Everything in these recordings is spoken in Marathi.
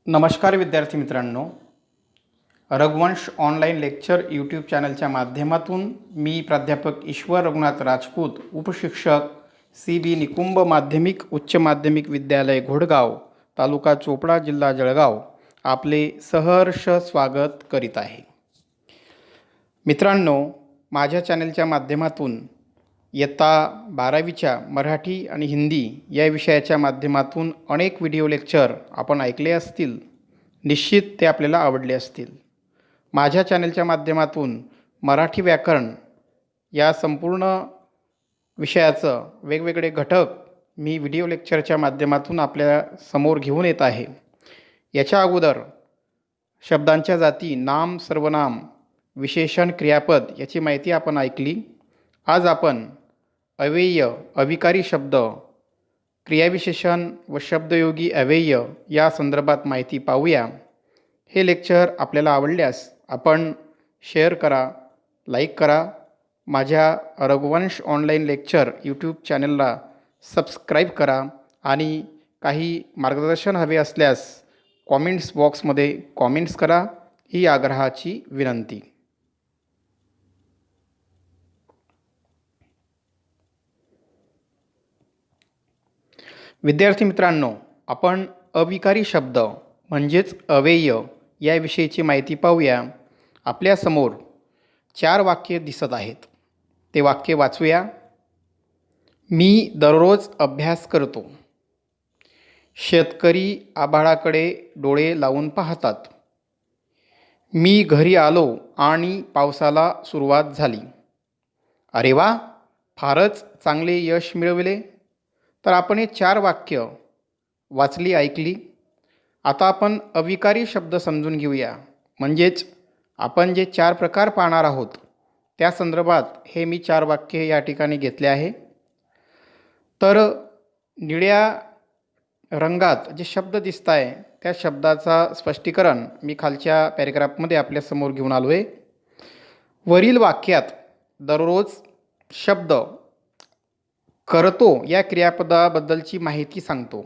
नमस्कार विद्यार्थी मित्रांनो, रघुवंश ऑनलाईन लेक्चर यूट्यूब चॅनलच्या माध्यमातून मी प्राध्यापक ईश्वर रघुनाथ राजपूत, उपशिक्षक CB निकुंभ माध्यमिक उच्च माध्यमिक विद्यालय घोडगाव, तालुका चोपडा, जिल्हा जळगाव आपले सहर्ष स्वागत करीत आहे. मित्रांनो, माझ्या चॅनलच्या माध्यमातून इयत्ता 12वीच्या मराठी आणि हिंदी या विषयाच्या माध्यमातून अनेक व्हिडिओ लेक्चर आपण ऐकले असतील. निश्चित ते आपल्याला आवडले असतील. माझ्या चॅनलच्या माध्यमातून मराठी व्याकरण या संपूर्ण विषयाचं वेगवेगळे घटक मी व्हिडिओ लेक्चरच्या माध्यमातून आपल्या समोर घेऊन येत आहे. याच्या अगोदर शब्दांच्या जाती, नाम, सर्वनाम, विशेषण, क्रियापद याची माहिती आपण ऐकली. आज आपण अव्यय, अविकारी शब्द, क्रियाविशेषण व शब्दयोगी अव्यय या संदर्भात माहिती पाहूया. हे लेक्चर आपल्याला आवडल्यास आपण शेअर करा, लाईक करा. माझ्या रघुवंश ऑनलाईन लेक्चर यूट्यूब चॅनलला सबस्क्राईब करा आणि काही मार्गदर्शन हवे असल्यास कॉमेंट्स बॉक्समध्ये कॉमेंट्स करा, ही आग्रहाची विनंती. विद्यार्थी मित्रांनो, आपण अविकारी शब्द म्हणजेच अव्यय याविषयीची माहिती पाहूया. आपल्यासमोर 4 वाक्ये दिसत आहेत. ते वाक्य वाचूया. मी दररोज अभ्यास करतो. शेतकरी आभाळाकडे डोळे लावून पाहतात. मी घरी आलो आणि पावसाला सुरुवात झाली. अरे वा, फारच चांगले यश मिळवले. तर आपण हे 4 वाक्य वाचली, ऐकली. आता आपण अविकारी शब्द समजून घेऊया. म्हणजेच आपण जे 4 प्रकार पाहणार आहोत त्या संदर्भात हे मी 4 वाक्य या ठिकाणी घेतले आहे. तर निळ्या रंगात जे शब्द दिसत आहे त्या शब्दाचा स्पष्टीकरण मी खालच्या पॅरेग्राफमध्ये आपल्यासमोर घेऊन आलो आहे. वरील वाक्यात दररोज शब्द करतो या क्रियापदाबद्दलची माहिती सांगतो.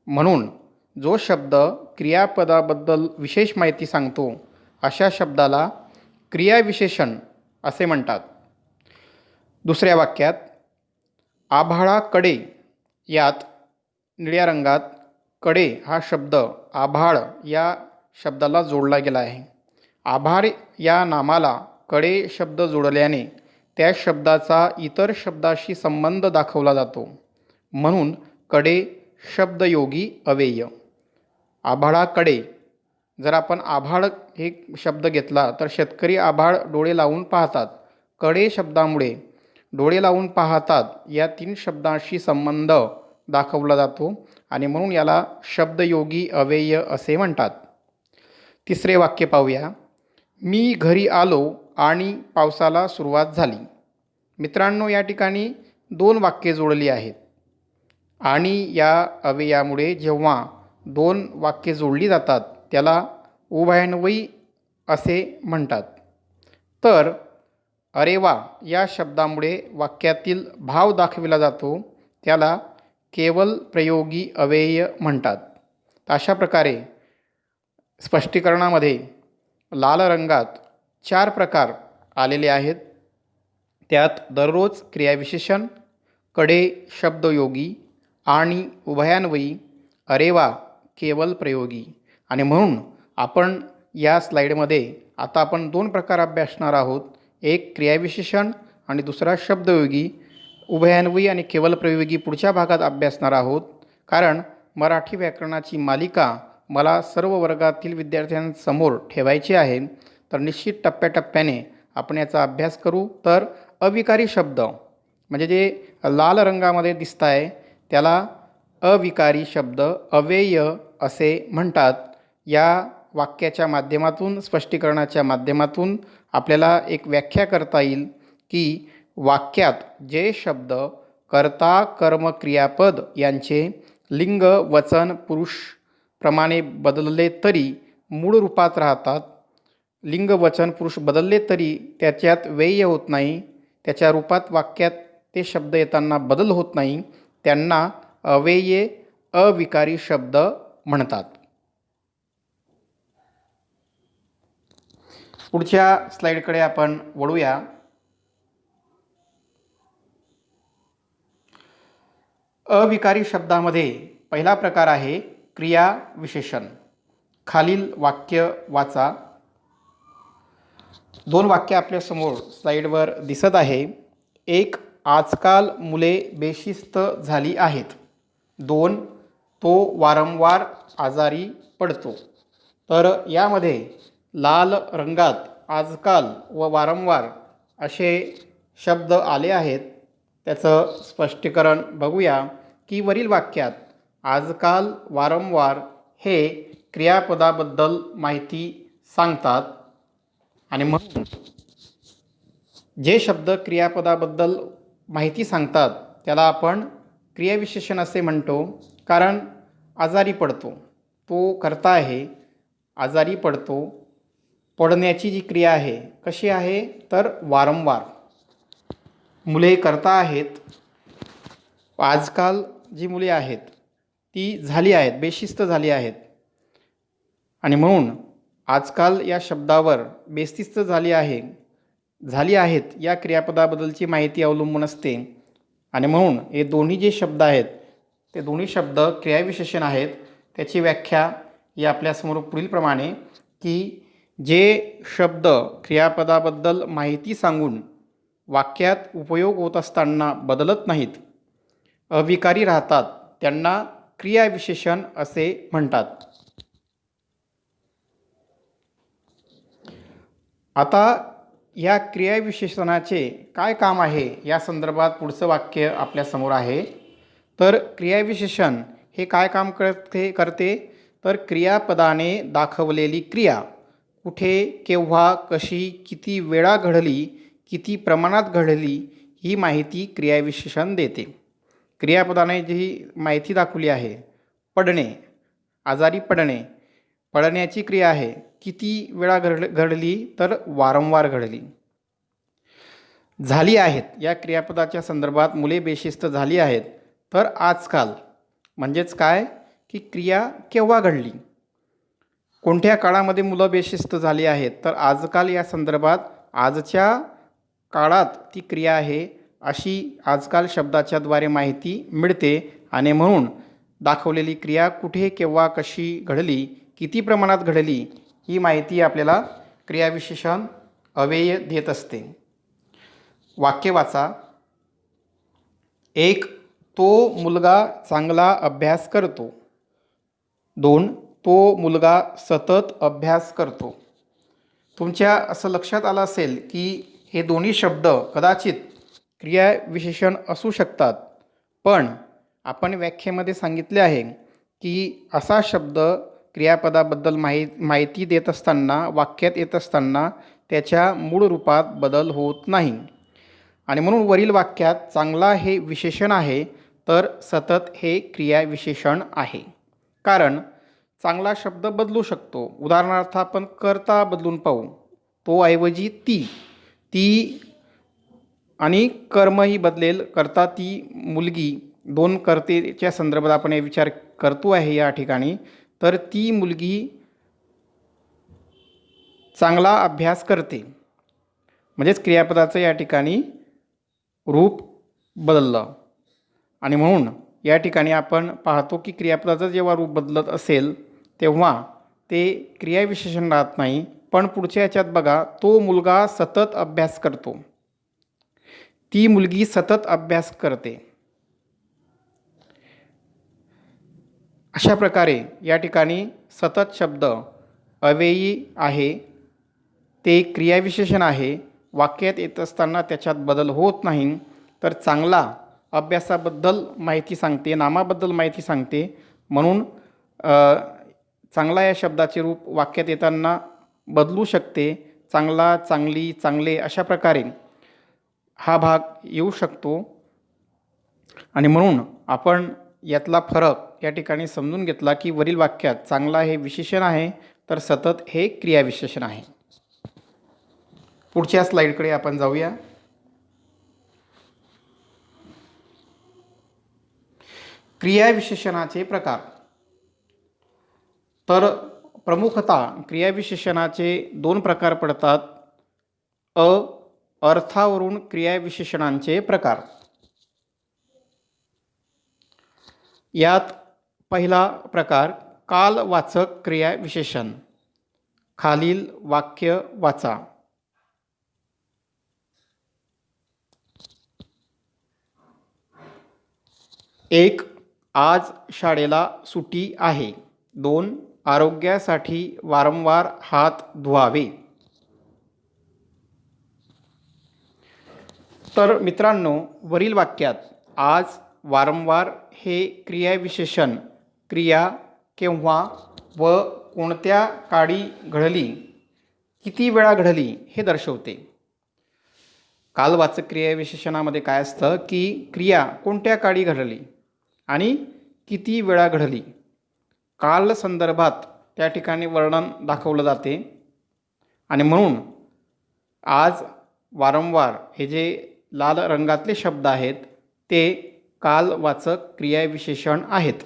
म्हणून जो शब्द क्रियापदाबद्दल विशेष माहिती सांगतो अशा शब्दाला क्रियाविशेषण असे म्हणतात. दुसऱ्या वाक्यात आभाळाकडे, यात निळ्या रंगात कडे हा शब्द आभाळ या शब्दाला जोडला गेला आहे. आभाळ या नामाला कडे शब्द जोडल्याने त्या शब्दाचा इतर शब्दाशी संबंध दाखवला जातो. म्हणून कडे शब्दयोगी अव्यय. आभाळाकडे जर आपण आभाळ हे शब्द घेतला तर शेतकरी आभाळ डोळे लावून पाहतात. कडे शब्दामुळे डोळे लावून पाहतात या 3 शब्दांशी संबंध दाखवला जातो आणि म्हणून याला शब्दयोगी अव्यय असे म्हणतात. तिसरे वाक्य पाहूया. मी घरी आलो आणि पावसाला सुरुवात झाली. मित्रांनो, या ठिकाणी 2 वाक्ये जोडली आहेत आणि या अव्ययामुळे जेव्हा 2 वाक्ये जोडली जातात त्याला उभयान्वयी असे म्हणतात. तर अरे वा या शब्दामुळे वाक्यातील भाव दाखविला जातो, त्याला केवल प्रयोगी अव्यय म्हणतात. अशा प्रकारे स्पष्टीकरणामध्ये लाल रंगात 4 प्रकार आलेले आहेत. त्यात दररोज क्रियाविशेषण, कडे शब्दयोगी आणि उभयान्वयी, अरे वा केवल प्रयोगी. आणि म्हणून आपण या स्लाईडमध्ये आता आपण 2 प्रकार अभ्यासणार आहोत. एक क्रियाविशेषण आणि दुसरा शब्दयोगी. उभयान्वयी आणि केवल प्रयोगी पुढच्या भागात अभ्यासणार आहोत. कारण मराठी व्याकरणाची मालिका मला सर्व वर्गातील विद्यार्थ्यांसमोर ठेवायची आहे. तर निश्चित टप्प्याटप्प्याने आपण याचा अभ्यास करू. तर अविकारी शब्द म्हणजे जे लाल रंगामध्ये दिसत आहे त्याला अविकारी शब्द, अव्यय असे म्हणतात. या वाक्याच्या माध्यमातून, स्पष्टीकरणाच्या माध्यमातून आपल्याला एक व्याख्या करता येईल की वाक्यात जे शब्द कर्ता, कर्म, क्रियापद यांचे लिंग, वचन, पुरुष प्रमाणे बदलले तरी मूळ रूपात राहतात. लिंग, वचन, पुरुष बदलले तरी त्याच्यात व्यय होत नाही, त्याच्या रूपात वाक्यात ते शब्द येताना बदल होत नाही, त्यांना अव्यये, अविकारी शब्द म्हणतात. पुढच्या स्लाईडकडे आपण वळूया. अविकारी शब्दामध्ये पहिला प्रकार आहे क्रिया विशेषण. खालील वाक्य वाचा. 2 वाक्य आपल्यासमोर स्लाईडवर दिसत आहे. 1, आजकाल मुले बेशिस्त झाली आहेत. 2, तो वारंवार आजारी पडतो. तर यामध्ये लाल रंगात आजकाल व वारंवार असे शब्द आले आहेत. त्याचं स्पष्टीकरण बघूया की वरील वाक्यात आजकाल वारंवार हे क्रियापदाबद्दल माहिती सांगतात आणि म्हणून जे शब्द क्रियापदाबद्दल माहिती सांगतात त्याला आपण क्रियाविशेषण असे म्हणतो. कारण आजारी पडतो, तो कर्ता आहे. आजारी पडतो, पडण्याची जी क्रिया आहे कशी आहे तर वारंवार. मुले कर्ता आहेत. आजकाल जी मुले आहेत ती झाली आहेत, बेशिस्त झाली आहेत आणि म्हणून आजकाल या शब्दावर बेशिस्त झाली आहेत या क्रियापदाबद्दलची माहिती अवलंबून असते आणि म्हणून हे दोन्ही जे शब्द आहेत ते दोन्ही शब्द क्रियाविशेषण आहेत. त्याची व्याख्या ही आपल्यासमोर पुढीलप्रमाणे की जे शब्द क्रियापदाबद्दल माहिती सांगून वाक्यात उपयोग होत असताना बदलत नाहीत, अविकारी राहतात, त्यांना क्रियाविशेषण असे म्हणतात. आता या क्रियाविशेषणाचे काय काम आहे या संदर्भात पुढचं वाक्य आपल्यासमोर आहे. तर क्रियाविशेषण हे काय काम करते तर क्रियापदाने दाखवलेली क्रिया कुठे, केव्हा, कशी, किती वेळा घडली, किती प्रमाणात घडली ही माहिती क्रियाविशेषण देते. क्रियापदाने जी माहिती दाखवली आहे, पडणे, आजारी पडणे, पडण्याची क्रिया आहे, किती वेळा घडली तर वारंवार घडली. झाली आहेत या क्रियापदाच्या संदर्भात मुले बेशिस्त झाली आहेत तर आजकाल म्हणजेच काय की क्रिया केव्हा घडली, कोणत्या काळामध्ये मुलं बेशिस्त झाली आहेत तर आजकाल या संदर्भात आजच्या काळात ती क्रिया आहे अशी आजकाल शब्दाच्या द्वारे माहिती मिळते आणि म्हणून दाखवलेली क्रिया कुठे, केव्हा, कशी घडली, किती प्रमाणात घडली ही माहिती आपल्याला क्रियाविशेषण अव्यय देत असते. वाक्य वाचा. 1, तो मुलगा चांगला अभ्यास करतो. 2, तो मुलगा सतत अभ्यास करतो. तुमच्या असं लक्षात आलं असेल की हे दोन्ही शब्द कदाचित क्रियाविशेषण असू शकतात, पण आपण व्याख्येमध्ये सांगितले आहे की असा शब्द क्रियापदाबद्दल माहिती देत असताना, वाक्यात येत असताना त्याच्या मूळ रूपात बदल होत नाही आणि म्हणून वरील वाक्यात चांगला हे विशेषण आहे तर सतत हे क्रियाविशेषण आहे. कारण चांगला शब्द बदलू शकतो. उदाहरणार्थ आपण कर्ता बदलून पाहू. तो ऐवजी ती आणि कर्मही बदलेल. कर्ता ती मुलगी, 2 कर्तेच्या संदर्भात आपण हे विचार करतो आहे या ठिकाणी. तर ती मुलगी चांगला अभ्यास करते म्हणजेच क्रियापदाचं या ठिकाणी रूप बदललं आणि म्हणून या ठिकाणी आपण पाहतो की क्रियापदाचं जेव्हा रूप बदलत असेल तेव्हा ते क्रियाविशेषण राहत नाही. पण पुढच्या याच्यात बघा, तो मुलगा सतत अभ्यास करतो, ती मुलगी सतत अभ्यास करते. अशा प्रकारे या ठिकाणी सतत शब्द अव्ययी आहे, ते क्रियाविशेषण आहे. वाक्यात येत असताना त्याच्यात बदल होत नाही. तर चांगला अभ्यासाबद्दल माहिती सांगते, नामाबद्दल माहिती सांगते म्हणून चांगला या शब्दाचे रूप वाक्यात येताना बदलू शकते. चांगला, चांगली, चांगले अशा प्रकारे हा भाग येऊ शकतो आणि म्हणून आपण यातला फरक या ठिकाणी समजून घेतला की वरील वाक्यात चांगला हे विशेषण आहे तर सतत हे क्रियाविशेषण आहे. पुढच्या स्लाईडकडे आपण जाऊया. क्रियाविशेषणाचे प्रकार. तर प्रमुखतः क्रियाविशेषणाचे दोन प्रकार पडतात. अर्थावरून क्रियाविशेषणांचे प्रकार. यात पहिला प्रकार कालवाचक क्रियाविशेषण. खालील वाक्य वाचा. एक, आज शाळेला सुट्टी आहे. 2, आरोग्यासाठी वारंवार हात धुवावे. तर मित्रांनो, वरील वाक्यात आज, वारंवार हे क्रियाविशेषण क्रिया केव्हा व कोणत्या काळी घडली, किती वेळा घडली हे दर्शवते. कालवाचक क्रियाविशेषणामध्ये काय असतं की क्रिया कोणत्या काळी घडली आणि किती वेळा घडली, काल संदर्भात त्या ठिकाणी वर्णन दाखवलं जाते. आणि म्हणून आज, वारंवार हे जे लाल रंगातले शब्द आहेत ते कालवाचक क्रियाविशेषण आहेत.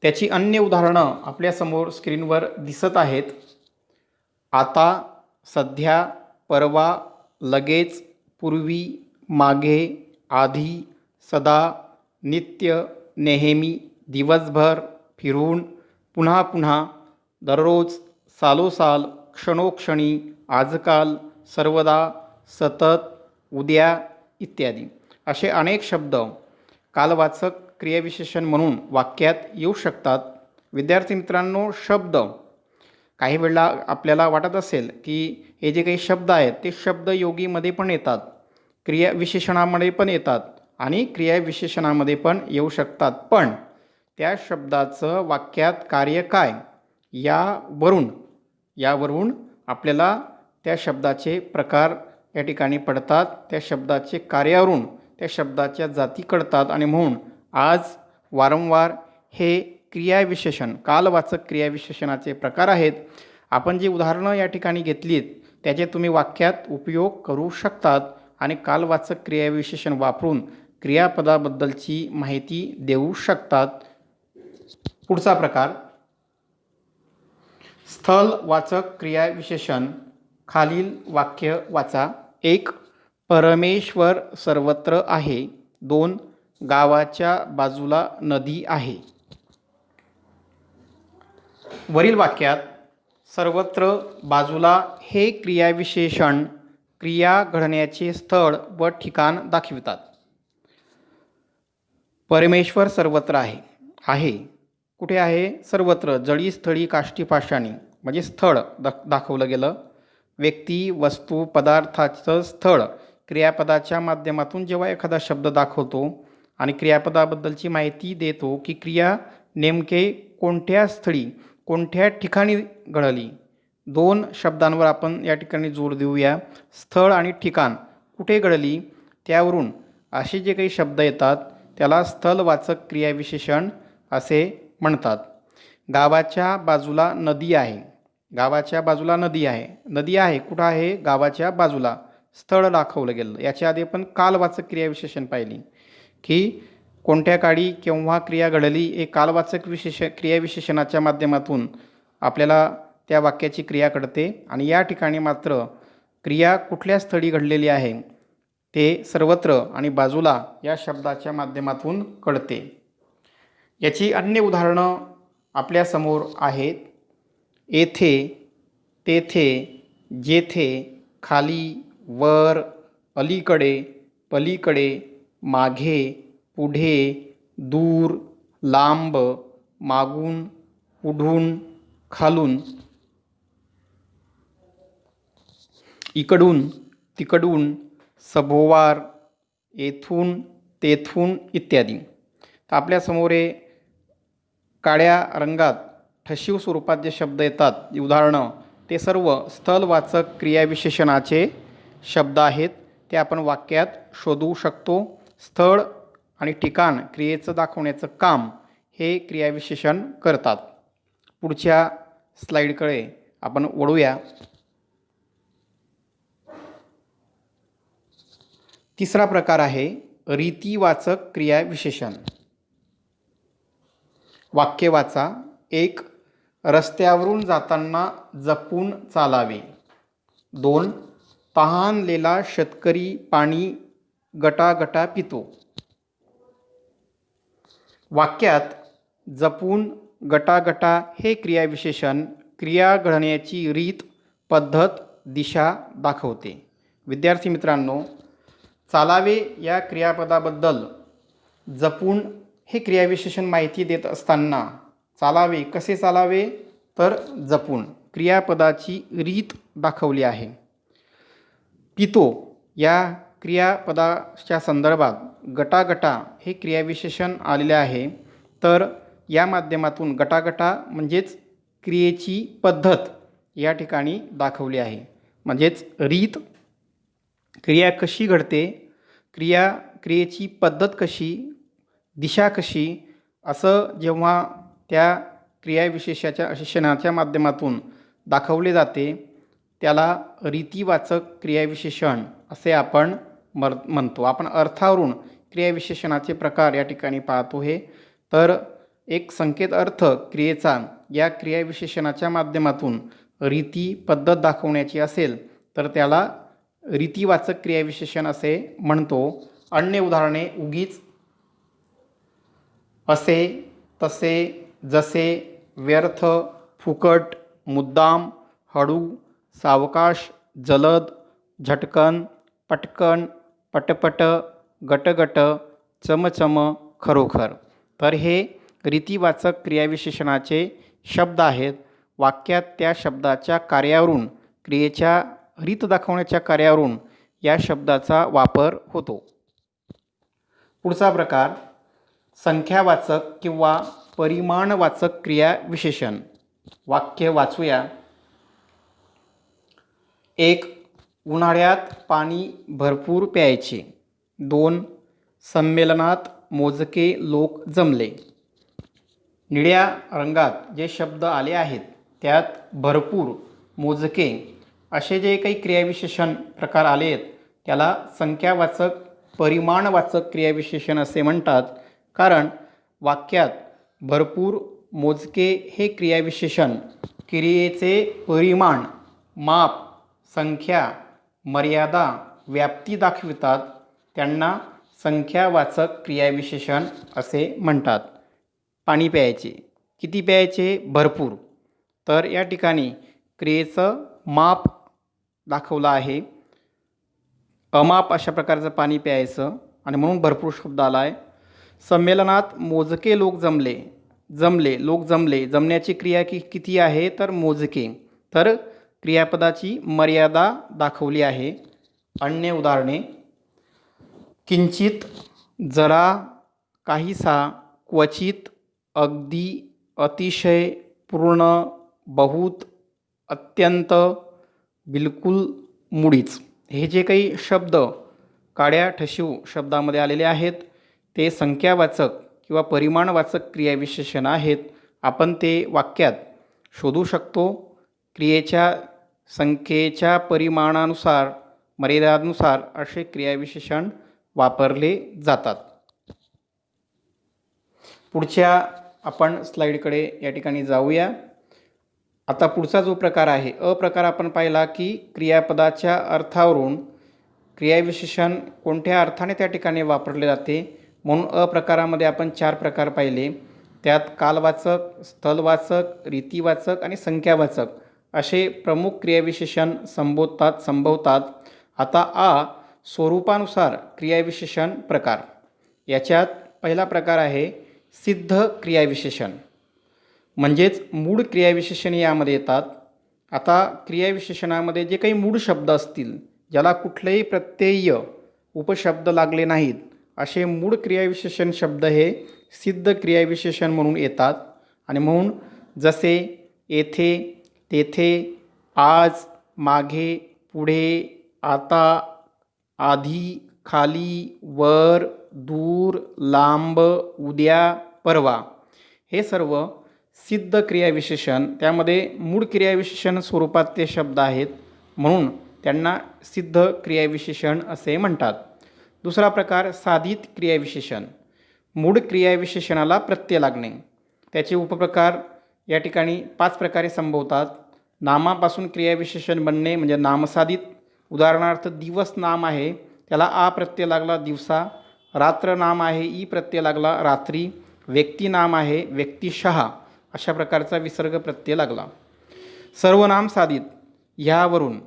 त्याची अन्य उदाहरणं आपल्यासमोर स्क्रीनवर दिसत आहेत. आता, सध्या, परवा, लगेच, पूर्वी, मागे, आधी, सदा, नित्य, नेहमी, दिवसभर, फिरून, पुन्हा पुन्हा, दररोज, सालोसाल, क्षणोक्षणी, आजकाल, सर्वदा, सतत, उद्या इत्यादी असे अनेक शब्द कालवाचक क्रियाविशेषण म्हणून वाक्यात येऊ शकतात. विद्यार्थी मित्रांनो, शब्द काही वेळेला आपल्याला वाटत असेल की हे जे काही शब्द आहेत ते शब्दयोगीमध्ये पण येतात, क्रियाविशेषणामध्ये पण येतात आणि क्रियाविशेषणामध्ये पण येऊ शकतात. पण त्या शब्दाचं वाक्यात कार्य काय यावरून आपल्याला त्या शब्दाचे प्रकार या ठिकाणी पडतात. त्या शब्दाचे कार्यावरून त्या शब्दाच्या जाती कळतात. आणि म्हणून आज, वारंवार हे क्रियाविशेषण कालवाचक क्रियाविशेषणाचे प्रकार आहेत. आपण जी उदाहरणं या ठिकाणी घेतलीत त्याचे तुम्ही वाक्यात उपयोग करू शकतात आणि कालवाचक क्रियाविशेषण वापरून क्रियापदाबद्दलची माहिती देऊ शकतात. पुढचा प्रकार स्थलवाचक क्रियाविशेषण. खालील वाक्य वाचा. 1, परमेश्वर सर्वत्र आहे. 2, गावाच्या बाजूला नदी आहे. वरील वाक्यात सर्वत्र, बाजूला हे क्रियाविशेषण क्रिया घडण्याचे स्थळ व ठिकाण दाखवितात. परमेश्वर सर्वत्र आहे. कुठे आहे? सर्वत्र, जळी, स्थळी, काष्टी, पाषाणी म्हणजे स्थळ दाखवलं गेलं. व्यक्ती, वस्तू, पदार्थाचं स्थळ क्रियापदाच्या माध्यमातून जेव्हा एखादा शब्द दाखवतो आणि क्रियापदाबद्दलची माहिती देतो की क्रिया नेमके कोणत्या स्थळी, कोणत्या ठिकाणी घडली. 2 शब्दांवर आपण या ठिकाणी जोर देऊया. स्थळ आणि ठिकाण कुठे घडली त्यावरून असे जे काही शब्द येतात त्याला स्थलवाचक क्रियाविशेषण असे म्हणतात. गावाच्या बाजूला नदी आहे. गावाच्या बाजूला नदी आहे. नदी आहे कुठं आहे? गावाच्या बाजूला. स्थळ दाखवलं गेलं. याच्या आधी आपण कालवाचक क्रियाविशेषण पाहिली की कोणत्या काळी केव्हा क्रिया घडली हे कालवाचक क्रियाविशेषणाच्या माध्यमातून आपल्याला त्या वाक्याची क्रिया कळते. आणि या ठिकाणी मात्र क्रिया कुठल्या स्थळी घडलेली आहे ते सर्वत्र आणि बाजूला या शब्दाच्या माध्यमातून कळते. याची अन्य उदाहरणं आपल्यासमोर आहेत. येथे, तेथे, जेथे, खाली, वर, अलीकडे, पलीकडे, मागे, पुढे, दूर, लांब, मागून, पुढून, खालून, इकडून, तिकडून, सभोवार, येथून, तेथून इत्यादी. तर आपल्यासमोर हे काळ्या रंगात ठशीव स्वरूपात जे शब्द येतात, उदाहरणं, ते सर्व स्थलवाचक क्रियाविशेषणाचे शब्द आहेत. ते आपण वाक्यात शोधू शकतो. स्थळ आणि ठिकाण क्रियेचं दाखवण्याचं काम हे क्रियाविशेषण करतात. पुढच्या स्लाईडकडे आपण वळूया. तिसरा प्रकार आहे रीतिवाचक क्रियाविशेषण. वाक्य वाचा. 1. रस्त्यावरून जाताना जपून चालावे. 2. तहानलेला शेतकरी पाणी गटागटा पितो. वाक्यात जपून, गटागटा हे क्रियाविशेषण क्रिया घडण्याची रीत, पद्धत, दिशा दाखवते. विद्यार्थी मित्रांनो, चालावे या क्रियापदाबद्दल जपून हे क्रियाविशेषण माहिती देत असताना चालावे कसे चालावे तर जपून क्रियापदाची रीत दाखवली आहे. पितो या क्रियापदाच्या संदर्भात गटागटा हे क्रियाविशेषण आलेले आहे. तर या माध्यमातून गटागटा म्हणजेच क्रियेची पद्धत या ठिकाणी दाखवली आहे. म्हणजेच रीत, क्रिया कशी घडते, क्रियेची पद्धत कशी, दिशा कशी, असं जेव्हा त्या क्रियाविशेषणाच्या माध्यमातून दाखवले जाते त्याला रीतिवाचक क्रियाविशेषण असे आपण म्हणतो. आपण अर्थावरून क्रियाविशेषणाचे प्रकार या ठिकाणी पाहतो. हे तर एक संकेत अर्थ क्रियेचा या क्रियाविशेषणाच्या माध्यमातून रीती पद्धत दाखवण्याची असेल तर त्याला रीतिवाचक क्रियाविशेषण असे म्हणतो. अन्य उदाहरणे उगीच, असे, तसे, जसे, व्यर्थ, फुकट, मुद्दाम, हळू, सावकाश, जलद, झटकन, पटकन, पटपट, गटगट, चमचम, खरोखर. तर हे रीतिवाचक क्रियाविशेषणाचे शब्द आहेत. वाक्यात त्या शब्दाच्या कार्यावरून, क्रियेच्या रीत दाखवण्याच्या कार्यावरून या शब्दाचा वापर होतो. पुढचा प्रकार संख्यावाचक किंवा परिमाणवाचक क्रियाविशेषण. वाक्य वाचूया. 1. उन्हाळ्यात पाणी भरपूर प्यायचे. 2. संमेलनात मोजके लोक जमले. निळ्या रंगात जे शब्द आले आहेत त्यात भरपूर, मोजके असे जे काही क्रियाविशेषण प्रकार आले आहेत त्याला संख्यावाचक, परिमाणवाचक क्रियाविशेषण असे म्हणतात. कारण वाक्यात भरपूर, मोजके हे क्रियाविशेषण क्रियेचे परिमाण, माप, संख्या, मर्यादा, व्याप्ती दाखवितात. त्यांना संख्यावाचक क्रियाविशेषण असे म्हणतात. पाणी प्यायचे, किती प्यायचे? भरपूर. तर या ठिकाणी क्रियेचं माप दाखवलं आहे. अमाप अशा प्रकारचं पाणी प्यायचं आणि म्हणून भरपूर शब्द आला आहे. संमेलनात मोजके लोक जमले. लोक जमले, जमण्याची क्रिया किती आहे तर मोजके. तर क्रियापदाची मर्यादा दाखवली आहे. अन्य उदाहरणे किंचित, जरा, काहीसा, क्वचित, अगदी, अतिशय, पूर्ण, बहुत, अत्यंत, बिलकुल, मुळीच. हे जे काही शब्द काड्या ठशिव शब्दामध्ये आलेले आहेत ते संख्यावाचक किंवा परिमाणवाचक क्रियाविशेषण आहेत. आपण ते वाक्यात शोधू शकतो. क्रियेच्या संख्येच्या परिमाणानुसार, मर्यादानुसार असे क्रियाविशेषण वापरले जातात. पुढच्या आपण स्लाईडकडे या ठिकाणी जाऊया. आता पुढचा जो प्रकार आहे अ प्रकार आपण पाहिला की क्रियापदाच्या अर्थावरून क्रियाविशेषण कोणत्या अर्थाने त्या ठिकाणी वापरले जाते. म्हणून अ प्रकारामध्ये आपण 4 प्रकार पाहिले. त्यात कालवाचक, स्थलवाचक, रीतिवाचक आणि संख्यावाचक असे प्रमुख क्रियाविशेषण संभवतात. आता आ स्वरूपानुसार क्रियाविशेषण प्रकार. याच्यात पहिला प्रकार आहे सिद्ध क्रियाविशेषण. म्हणजेच मूळ क्रियाविशेषण यामध्ये येतात. आता क्रियाविशेषणामध्ये जे काही मूळ शब्द असतील ज्याला कुठलेही प्रत्यय उपशब्द लागले नाहीत असे मूळ क्रियाविशेषण शब्द हे सिद्ध क्रियाविशेषण म्हणून येतात. आणि म्हणून जसे येथे, तेथे, आज, मागे, पुढे, आता, आधी, खाली, वर, दूर, लांब, उद्या, परवा हे सर्व सिद्ध क्रियाविशेषण. त्यामध्ये मूळ क्रियाविशेषण स्वरूपात ते शब्द आहेत म्हणून त्यांना सिद्ध क्रियाविशेषण असे म्हणतात. दुसरा प्रकार साधित क्रियाविशेषण. मूळ क्रियाविशेषणाला प्रत्यय लागणे. त्याचे उपप्रकार या ठिकाणी 5 प्रकारे संभवतात. नामापासून क्रियाविशेषण बनणे म्हणजे नामसाधित. उदाहरणार्थ दिवस नाम आहे, त्याला आ प्रत्यय लागला दिवसा. रात्र नाम आहे, ई प्रत्यय लागला रात्री. व्यक्ती नाम आहे, व्यक्तिशः अशा प्रकारचा विसर्ग प्रत्यय लागला. सर्वनाम साधित ह्यावरून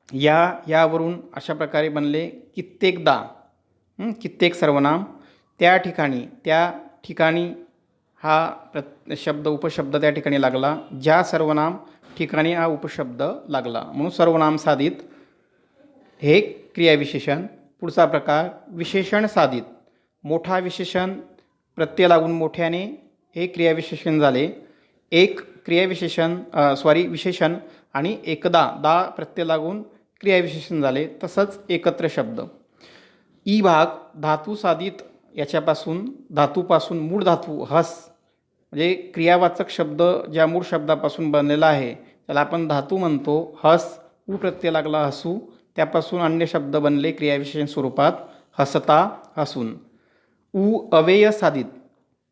यावरून अशा प्रकारे बनले. कित्येकदा कित्येक सर्वनाम. त्या ठिकाणी हा शब्द उपशब्द त्या ठिकाणी लागला. ज्या सर्वनाम ठिकाणी हा उपशब्द लागला, म्हणून सर्वनाम साधित हे क्रियाविशेषण. पुढचा प्रकार विशेषण साधित. मोठा विशेषण प्रत्यय लागून मोठ्याने हे क्रियाविशेषण झाले. एक क्रियाविशेषण विशेषण आणि एकदा दा प्रत्यय लागून क्रियाविशेषण झाले. तसंच एकत्र शब्द. ई भाग धातू साधित. याच्यापासून धातूपासून मूळ धातू हस म्हणजे क्रियावाचक शब्द ज्या मूळ शब्दापासून बनलेला आहे त्याला आपण धातू म्हणतो. हस उ प्रत्यय लागला हसू, त्यापासून अन्य शब्द बनले क्रियाविशेषण स्वरूपात. हसता हसून. उ अव्यय साधित.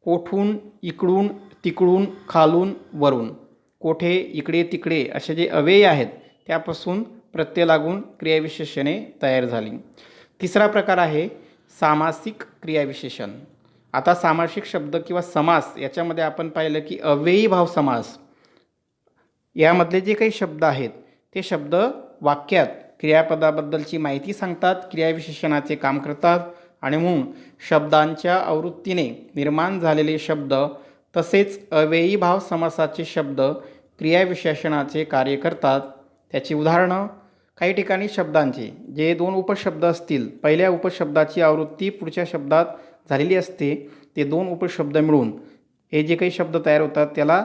कोठून, इकडून, तिकडून, खालून, वरून. कोठे, इकडे, तिकडे असे जे अव्यय आहेत त्यापासून प्रत्यय लागून क्रियाविशेषणे तयार झाली. तिसरा प्रकार आहे सामासिक क्रियाविशेषण. आता सामासिक शब्द किंवा समास याच्यामध्ये आपण पाहिलं की अव्ययी भाव समास. यामधले जे काही शब्द आहेत ते शब्द वाक्यात क्रियापदाबद्दलची माहिती सांगतात, क्रियाविशेषणाचे काम करतात आणि म्हणून शब्दांच्या आवृत्तीने निर्माण झालेले शब्द तसेच अव्ययी भाव समासाचे शब्द क्रियाविशेषणाचे कार्य करतात. त्याची उदाहरणं. काही ठिकाणी शब्दांचे जे 2 उपशब्द असतील, पहिल्या उपशब्दाची आवृत्ती पुढच्या शब्दात झालेली असते. ते 2 उपशब्द मिळून हे जे काही शब्द तयार होतात त्याला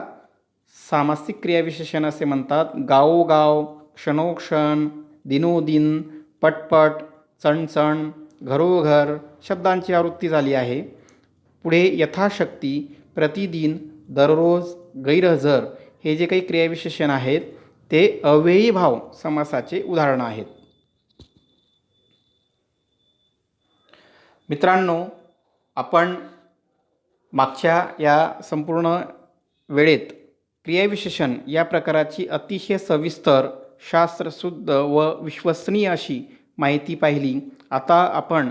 सामासिक क्रियाविशेषण असे म्हणतात. गावोगाव, क्षणोक्षण, दिनोदिन, पटपट, चणचण, घरोघर शब्दांची आवृत्ती झाली आहे. पुढे यथाशक्ती, प्रतिदिन, दररोज, गैरहजर हे जे काही क्रियाविशेषण आहेत ते अव्ययी भाव समासाचे उदाहरणं आहेत. मित्रांनो, आपण मागच्या या संपूर्ण वेळेत क्रियाविशेषण या प्रकाराची अतिशय सविस्तर, शास्त्रशुद्ध व विश्वसनीय अशी माहिती पाहिली. आता आपण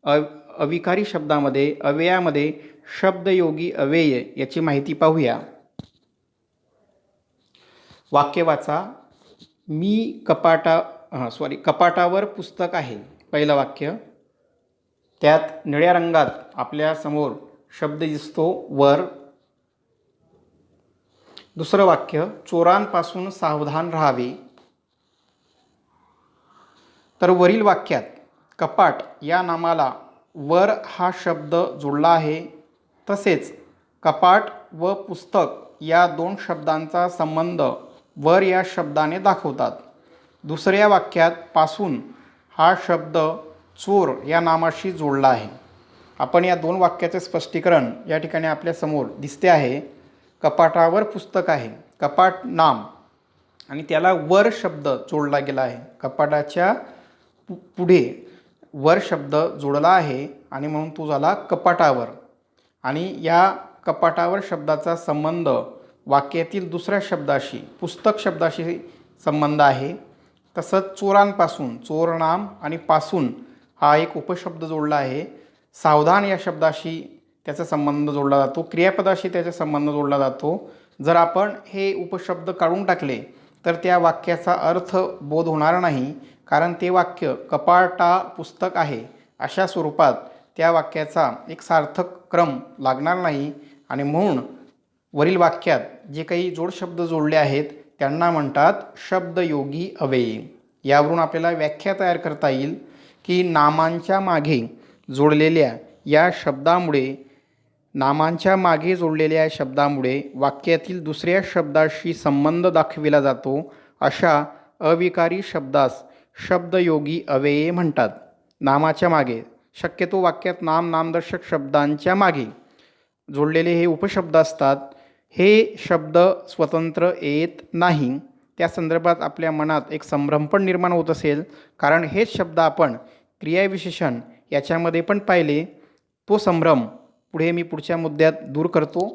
अविकारी शब्दामध्ये अव्ययामध्ये शब्दयोगी अव्यय याची माहिती पाहूया. वाक्य वाचा. मी कपाटावर पुस्तक आहे. पहिलं वाक्य. त्यात निळ्या रंगात आपल्या समोर शब्द दिसतो वर. दुसरं वाक्य. चोरांपासून सावधान राहावे. तर वरील वाक्यात कपाट या नामाला वर हा शब्द जोडला आहे. तसेच कपाट व पुस्तक या 2 शब्दांचा संबंध वर या शब्दाने दाखवतात. दुसऱ्या वाक्यात पासून हा शब्द चोर या नामाशी जोडला आहे. आपण या 2 वाक्याचे स्पष्टीकरण या ठिकाणी आपल्यासमोर दिसते आहे. कपाटावर पुस्तक आहे, कपाट नाम आणि त्याला वर शब्द जोडला गेला आहे. कपाटाच्या पुढे वर शब्द जोडला आहे आणि म्हणून तो झाला कपाटावर. आणि या कपाटावर शब्दाचा संबंध वाक्यातील दुसऱ्या शब्दाशी पुस्तक शब्दाशी संबंध आहे. तसंच चोरांपासून चोर नाम आणि पासून हा एक उपशब्द जोडला आहे. सावधान या शब्दाशी त्याचा संबंध जोडला जातो, क्रियापदाशी त्याचा संबंध जोडला जातो. जर आपण हे उपशब्द काढून टाकले तर त्या वाक्याचा अर्थ बोध होणार नाही, कारण ते वाक्य कपाटा पुस्तक आहे अशा स्वरूपात त्या वाक्याचा एक सार्थक क्रम लागणार नाही. आणि म्हणून वरील वाक्यात जे काही जोडशब्द जोडले आहेत त्यांना म्हणतात शब्दयोगी अव्यय. यावरून आपल्याला व्याख्या तयार करता येईल की नामांच्या मागे जोडलेल्या या शब्दामुळे वाक्यातील दुसऱ्या शब्दाशी संबंध दाखविला जातो. अशा अविकारी शब्दास शब्दयोगी अव्यये म्हणतात. नामाच्या मागे, शक्यतो वाक्यात नामदर्शक शब्दांच्या मागे जोडलेले हे उपशब्द असतात. हे शब्द स्वतंत्र येत नाही. त्या संदर्भात आपल्या मनात एक संभ्रम पण निर्माण होत असेल, कारण हेच शब्द आपण क्रियाविशेषण याच्यामध्ये पण पाहिले. तो संभ्रम पुढे मी पुढच्या मुद्द्यात दूर करतो.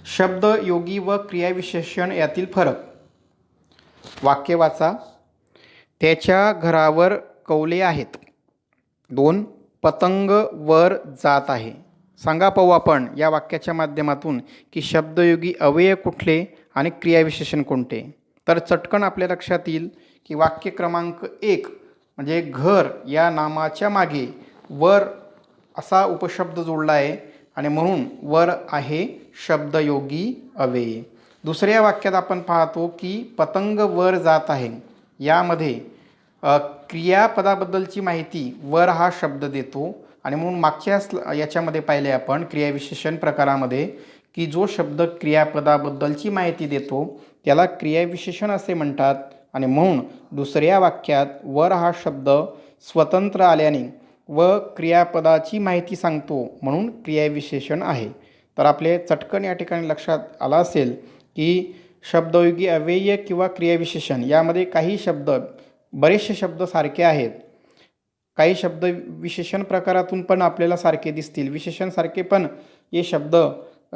शब्दयोगी व क्रियाविशेषण यातील फरक. वाक्य वाचा. त्याच्या घरावर कौले आहेत. 2. पतंग वर जात आहे. सांगा पाहू आपण या वाक्याच्या माध्यमातून की शब्दयोगी अव्यय कुठले आणि क्रियाविशेषण कोणते. तर चटकन आपल्या लक्षात येईल की वाक्य क्रमांक 1 म्हणजे घर या नामाच्या मागे वर असा उपशब्द जोडला आहे आणि म्हणून वर आहे शब्दयोगी अव्यय. दुसऱ्या वाक्यात आपण पाहतो की पतंग वर जात आहे. यामध्ये क्रियापदाबद्दलची माहिती वर हा शब्द देतो आणि म्हणून मागच्या याच्यामध्ये पाहिले आपण क्रियाविशेषण प्रकारामध्ये की जो शब्द क्रियापदाबद्दलची माहिती देतो त्याला क्रियाविशेषण असे म्हणतात आणि म्हणून दुसऱ्या वाक्यात वर हा शब्द स्वतंत्र आल्याने व क्रियापदाची माहिती सांगतो म्हणून क्रियाविशेषण आहे. तर आपले चटकन या ठिकाणी लक्षात आला असेल की शब्दयोगी अव्यय किंवा क्रियाविशेषण यामध्ये काही शब्द बरेचसे शब्द सारखे आहेत. काही शब्द विशेषण प्रकारातून पण आपल्याला सारखे दिसतील, विशेषण सारखे पण हे शब्द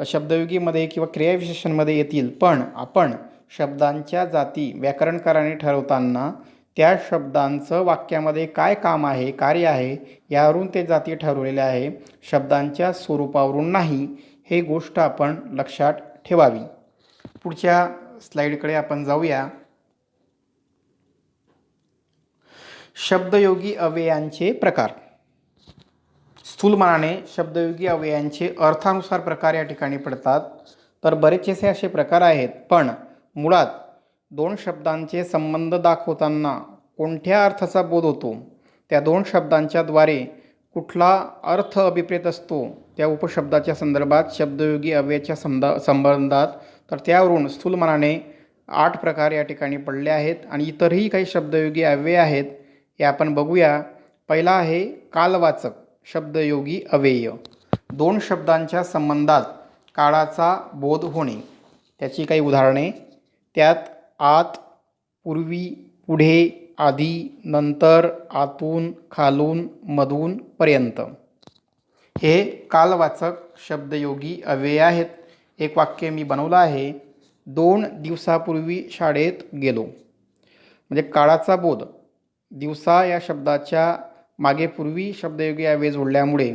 शब्दयोगीमध्ये किंवा क्रियाविशेषणमध्ये येतील. पण आपण शब्दांच्या जाती व्याकरणकाराने ठरवताना त्या शब्दांचं वाक्यामध्ये काय काम आहे, कार्य आहे यावरून ते जाती ठरवलेल्या आहे, शब्दांच्या स्वरूपावरून नाही. हे गोष्ट आपण लक्षात ठेवावी. पुढच्या स्लाईडकडे आपण जाऊया. शब्दयोगी अव्ययांचे प्रकार. स्थूलमानाने शब्दयोगी अव्ययांचे अर्थानुसार प्रकार या ठिकाणी पडतात. तर बरेचसे असे प्रकार आहेत, पण मुळात दोन शब्दांचे संबंध दाखवताना कोणत्या अर्थाचा बोध होतो, त्या दोन शब्दांच्या द्वारे कुठला अर्थ अभिप्रेत असतो त्या उपशब्दाच्या संदर्भात शब्दयोगी अव्ययाच्या संबंधात, तर त्यावरून स्थूलमानाने 8 प्रकार या ठिकाणी पडले आहेत आणि इतरही काही शब्दयोगी अव्यय आहेत, हे आपण बघूया. पहिला आहे कालवाचक शब्दयोगी अव्यय. दोन शब्दांच्या संबंधात काळाचा बोध होणे. त्याची काही उदाहरणे. त्यात आत, पूर्वी, पुढे, आधी, नंतर, आतून, खालून, मधून, पर्यंत हे कालवाचक शब्दयोगी अव्यय आहेत. एक वाक्य मी बनवलं आहे. 2 दिवसापूर्वी शाळेत गेलो. म्हणजे काळाचा बोध दिवसा या शब्दाच्या मागे पूर्वी शब्दयोगी अव्यय जोडल्यामुळे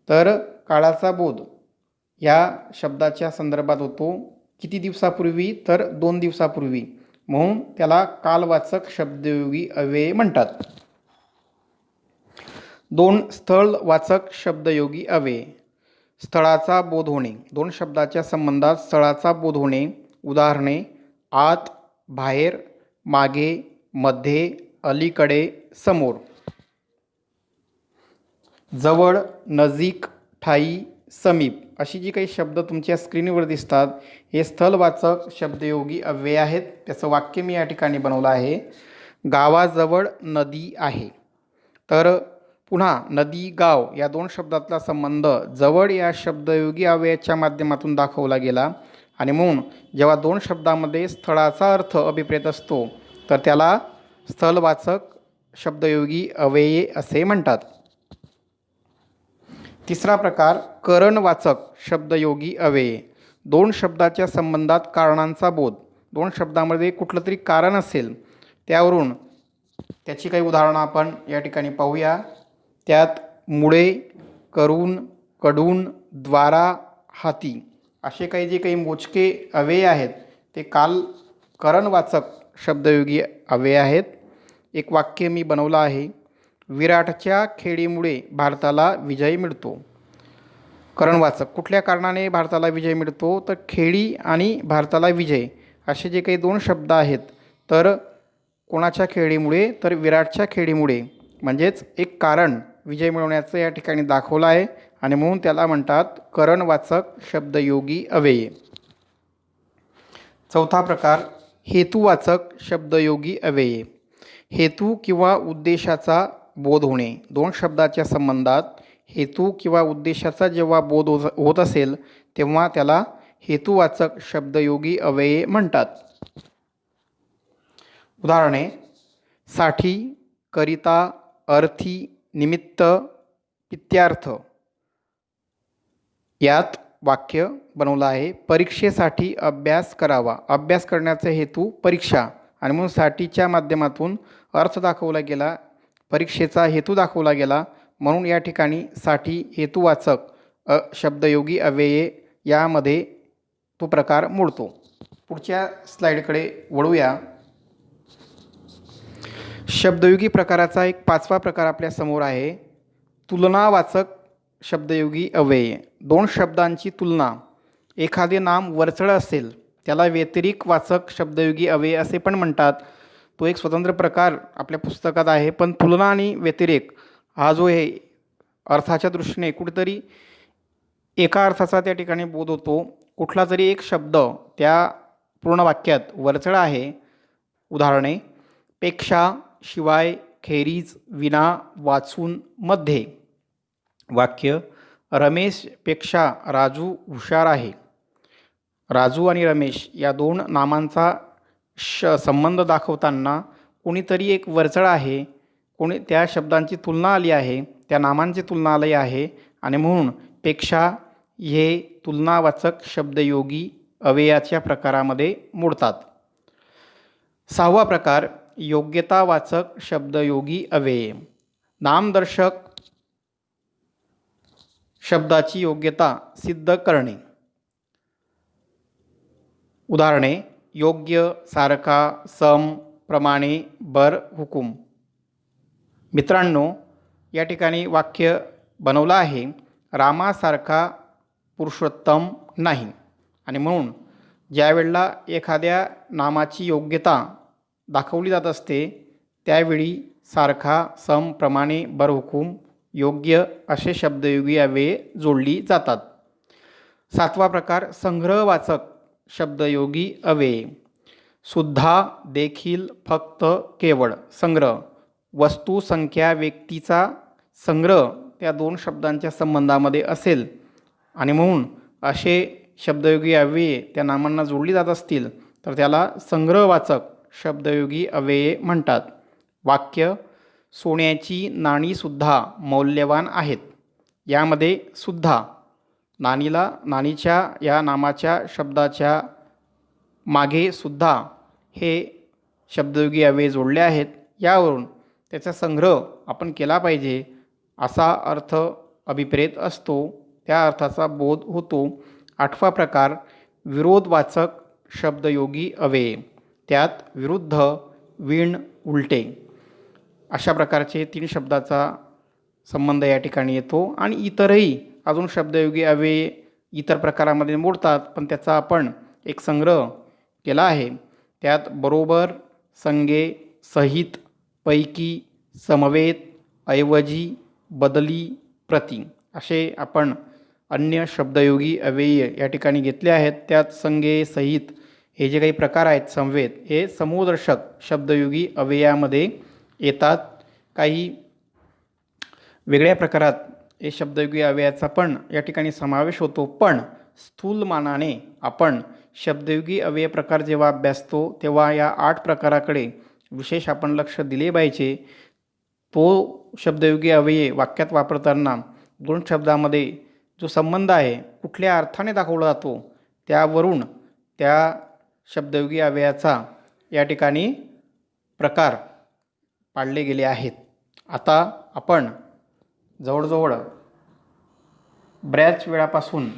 तर काळाचा बोध या शब्दाच्या संदर्भात होतो. किती दिवसापूर्वी, तर 2 दिवसापूर्वी, म्हणून त्याला कालवाचक शब्दयोगी अव्यय म्हणतात. 2 स्थळवाचक शब्दयोगी अव्यय. स्थळाचा बोध होणे. दोन शब्दाच्या संबंधात स्थळाचा बोध होणे. उदाहरणे. आत, बाहेर, मागे, मध्ये, अलीकडे, समोर. जवळ, नजीक, ठाई, समीप अशी जी काही शब्द तुमच्या स्क्रीनवर दिसतात हे स्थलवाचक शब्दयोगी अव्यय आहेत. त्याचं वाक्य मी या ठिकाणी बनवलं आहे. गावाजवळ नदी आहे. तर पुन्हा नदी, गाव या दोन शब्दातला संबंध जवळ या शब्दयोगी अव्ययाच्या माध्यमातून दाखवला गेला आणि म्हणून जेव्हा दोन शब्दामध्ये स्थळाचा अर्थ अभिप्रेत असतो तर त्याला स्थलवाचक शब्दयोगी अव्यय असे म्हणतात. तिसरा प्रकार करणवाचक शब्दयोगी अव्यय. दोन शब्दाच्या संबंधात कारणांचा बोध. दोन शब्दामध्ये कुठलं तरी कारण असेल त्यावरून त्याची काही उदाहरणं आपण या ठिकाणी पाहूया. त्यात मुळे, करून, कडून, द्वारा, हाती असे काही जे काही मोजके अव्यय आहेत ते करणवाचक शब्दयोगी अव्यय आहेत. एक वाक्य मी बनवलं आहे. विराटच्या खेळीमुळे भारताला विजय मिळतो. करणवाचक. कुठल्या कारणाने भारताला विजय मिळतो, तर खेळी आणि भारताला विजय असे जे काही दोन शब्द आहेत तर कोणाच्या खेळीमुळे, तर विराटच्या खेळीमुळे, म्हणजेच एक कारण विजय मिळवण्याचं या ठिकाणी दाखवलं आहे आणि म्हणून त्याला म्हणतात करणवाचक शब्दयोगी अव्यय. चौथा प्रकार हेतुवाचक शब्दयोगी अव्यय. हेतू किंवा उद्देशाचा बोध होणे. दोन शब्दाच्या संबंधात हेतू किंवा उद्देशाचा जेव्हा बोध होत असेल तेव्हा त्याला हेतुवाचक शब्दयोगी अव्यय म्हणतात. उदाहरणे. साठी, करिता, अर्थी, निमित्त, पित्यार्थ यात वाक्य बनवलं आहे. परीक्षेसाठी अभ्यास करावा. अभ्यास करण्याचा हेतू परीक्षा आणि म्हणून साठीच्या माध्यमातून अर्थ दाखवला गेला, परीक्षेचा हेतू दाखवला गेला. म्हणून या ठिकाणी साठी हेतुवाचक शब्दयोगी अव्यये यामध्ये तो प्रकार मोडतो. पुढच्या स्लाईडकडे वळूया. शब्दयोगी प्रकाराचा एक 5वा प्रकार आपल्या समोर आहे. तुलनावाचक शब्दयोगी अव्यये. दोन शब्दांची तुलना. एखादे नाम वरचढ असेल त्याला व्यतिरिक्त वाचक शब्दयोगी अव्यय असे पण म्हणतात. तो एक स्वतंत्र प्रकार आपल्या पुस्तकात आहे. पण तुलना आणि व्यतिरेक हा जो आहे अर्थाच्या दृष्टीने कुठेतरी एका अर्थाचा त्या ठिकाणी बोध होतो. कुठला तरी एक शब्द त्या पूर्ण वाक्यात वरचढ आहे. उदाहरणे: पेक्षा, शिवाय, खेरीज, विना, वाचून, मध्ये. वाक्य: रमेशपेक्षा राजू हुशार आहे. राजू आणि रमेश या दोन नामांचा संबंध दाखवताना कोणीतरी एक वरचढ आहे, कोणी त्या शब्दांची तुलना आली आहे, त्या नामांची तुलना आली आहे आणि म्हणून पेक्षा हे तुलनावाचक शब्दयोगी अव्ययाच्या प्रकारामध्ये मोडतात. 6वा प्रकार योग्यतावाचक शब्दयोगी अव्यये. नामदर्शक शब्दाची योग्यता सिद्ध करणे. उदाहरणे: योग्य, सारखा, सम, प्रमाणे, बर, हुकूम. मित्रांनो, या ठिकाणी वाक्य बनवलं आहे. रामासारखा पुरुषोत्तम नाही. आणि म्हणून ज्या वेळेला एखाद्या नामाची योग्यता दाखवली जात असते त्यावेळी सारखा, सम, प्रमाणे, बर, हुकूम, योग्य असे शब्दयोगी अव्यये जोडली जातात. 7वा प्रकार संग्रहवाचक शब्दयोगी अव्यये. सुद्धा, देखील, फक्त, केवळ. संग्रह. वस्तू, संख्या, व्यक्तीचा संग्रह त्या दोन शब्दांच्या संबंधामध्ये असेल आणि म्हणून असे शब्दयोगी अव्यये त्या नामांना जोडली जात असतील तर त्याला संग्रहवाचक शब्दयोगी अव्यये म्हणतात. वाक्य: सोन्याची नाणीसुद्धा मौल्यवान आहेत. यामध्ये सुद्धा नाणीच्या या नामाच्या शब्दाच्या मागे सुद्धा हे शब्दयोगी अव्यय जोडले आहेत. यावरून त्याचा संग्रह आपण केला पाहिजे असा अर्थ अभिप्रेत असतो, त्या अर्थाचा बोध होतो. 8वा प्रकार विरोधवाचक शब्दयोगी अव्यये. त्यात विरुद्ध, विण, उलटे अशा प्रकारचे 3 शब्दाचा संबंध या ठिकाणी येतो. आणि इतरही अजून शब्दयोगी अव्यये इतर प्रकारामध्ये मोडतात, पण त्याचा आपण एक संग्रह केला आहे. त्यात बरोबर, संगे, सहित, पैकी, समवेत, ऐवजी, बदली, प्रति असे आपण अन्य शब्दयोगी अव्यय या ठिकाणी घेतले आहेत. त्यात संगे, सहित हे जे काही प्रकार आहेत समवेत हे समूहदर्शक शब्दयोगी अव्ययामध्ये येतात. काही वेगळ्या प्रकारात हे शब्दयोगी अव्ययाचा पण या ठिकाणी समावेश होतो. पण स्थूलमानाने आपण शब्दयोगी अव्यय प्रकार जेव्हा अभ्यासतो तेव्हा या 8 प्रकाराकडे विशेष आपण लक्ष दिले पाहिजे. तो शब्दयोगी अव्यय वाक्यात वापरताना दोन शब्दामध्ये जो संबंध आहे कुठल्या अर्थाने दाखवला जातो त्यावरून त्या शब्दयोगी अव्ययाचा या ठिकाणी प्रकार पाडले गेले आहेत. आता आपण जवळजवळ बऱ्याच वेळापासून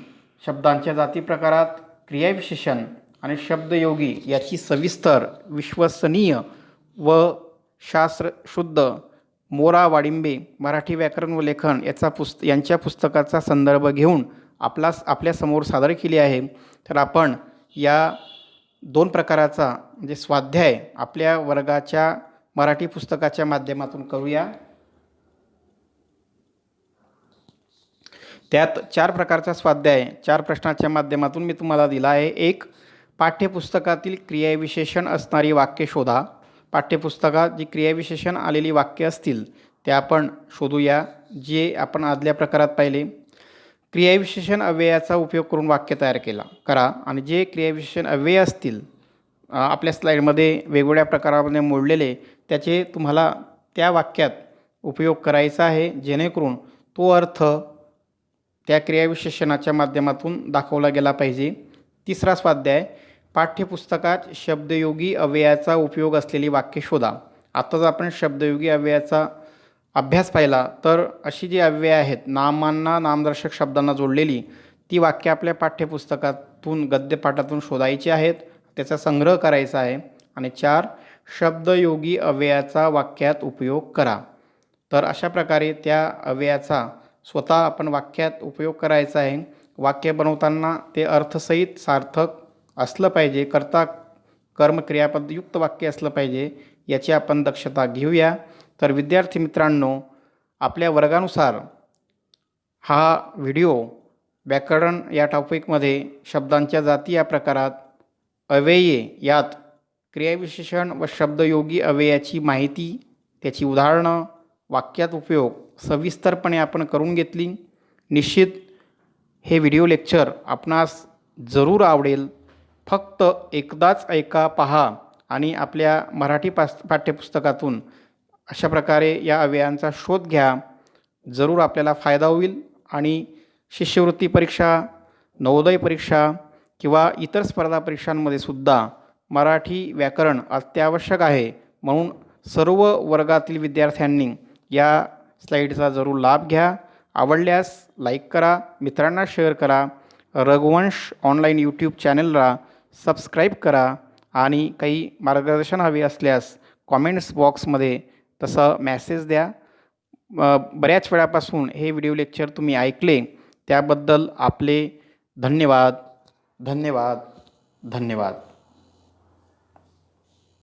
शब्दांच्या जाती प्रकारात क्रियाविशेषण आणि शब्दयोगी याची सविस्तर, विश्वसनीय व शास्त्रशुद्ध मोरा वाडिंबे मराठी व्याकरण व लेखन यांच्या पुस्तकाचा संदर्भ घेऊन आपल्यासमोर सादर केली आहे. तर आपण या 2 प्रकाराचा म्हणजे स्वाध्याय आपल्या वर्गाच्या मराठी पुस्तकाच्या माध्यमातून करूया. त्यात 4 प्रकारचा स्वाध्याय 4 प्रश्नाच्या माध्यमातून मी तुम्हाला दिला आहे. 1. पाठ्यपुस्तकातील क्रियाविशेषण असणारी वाक्य शोधा. पाठ्यपुस्तकात जी क्रियाविशेषण आलेली वाक्य असतील ते आपण शोधूया, जे आपण आदल्या प्रकारात पाहिले. क्रियाविशेषण अव्ययाचा उपयोग करून वाक्य तयार करा आणि जे क्रियाविशेषण अव्यय असतील आपल्या स्लाईडमध्ये वेगवेगळ्या प्रकारामध्ये मोडलेले त्याचे तुम्हाला त्या वाक्यात उपयोग करायचा आहे, जेणेकरून तो अर्थ त्या क्रियाविशेषणाच्या माध्यमातून दाखवला गेला पाहिजे. तिसरा स्वाध्याय, पाठ्यपुस्तकात शब्दयोगी अव्ययाचा उपयोग असलेली वाक्ये शोधा. आत्ताच आपण शब्दयोगी अव्ययाचा अभ्यास पाहिला, तर अशी जी अव्यय आहेत नामांना नामदर्शक शब्दांना जोडलेली, ती वाक्य आपल्या पाठ्यपुस्तकातून गद्यपाठातून शोधायची आहेत. त्याचा संग्रह करायचा आहे. आणि 4, शब्दयोगी अव्ययाचा वाक्यात उपयोग करा. तर अशा प्रकारे त्या अव्ययाचा स्वतः आपण वाक्यात उपयोग करायचा आहे. वाक्य बनवताना ते अर्थसहित सार्थक असलं पाहिजे, कर्ता कर्म क्रियापदयुक्त वाक्य असलं पाहिजे, याची आपण दक्षता घेऊया. तर विद्यार्थी मित्रांनो, आपल्या वर्गानुसार हा व्हिडिओ व्याकरण या टॉपिकमध्ये शब्दांच्या जाती या प्रकारात अव्यये यात क्रियाविशेषण व शब्दयोगी अव्ययाची माहिती, त्याची उदाहरणं, वाक्यात उपयोग सविस्तरपणे आपण करून घेतली. निश्चित हे व्हिडिओ लेक्चर आपणास जरूर आवडेल. फक्त एकदाच ऐका, पहा आणि आपल्या मराठी पाठ्यपुस्तकातून अशा प्रकारे या अव्ययांचा शोध घ्या. जरूर आपल्याला फायदा होईल. आणि शिष्यवृत्ती परीक्षा, नवोदय परीक्षा किंवा इतर स्पर्धा परीक्षांमध्ये सुद्धा मराठी व्याकरण अत्यावश्यक आहे. म्हणून सर्व वर्गातील विद्यार्थ्यांनी या स्लाईडचा जरूर लाभ घ्या. आवडल्यास लाईक करा, मित्रांना शेअर करा, रघुवंश ऑनलाईन यूट्यूब चॅनलला सबस्क्राईब करा. आणि काही मार्गदर्शन हवे असल्यास कॉमेंट्स बॉक्समध्ये तसं मॅसेज द्या. बऱ्याच वेळापासून हे व्हिडिओ लेक्चर तुम्ही ऐकले त्याबद्दल आपले धन्यवाद. धन्यवाद. धन्यवाद.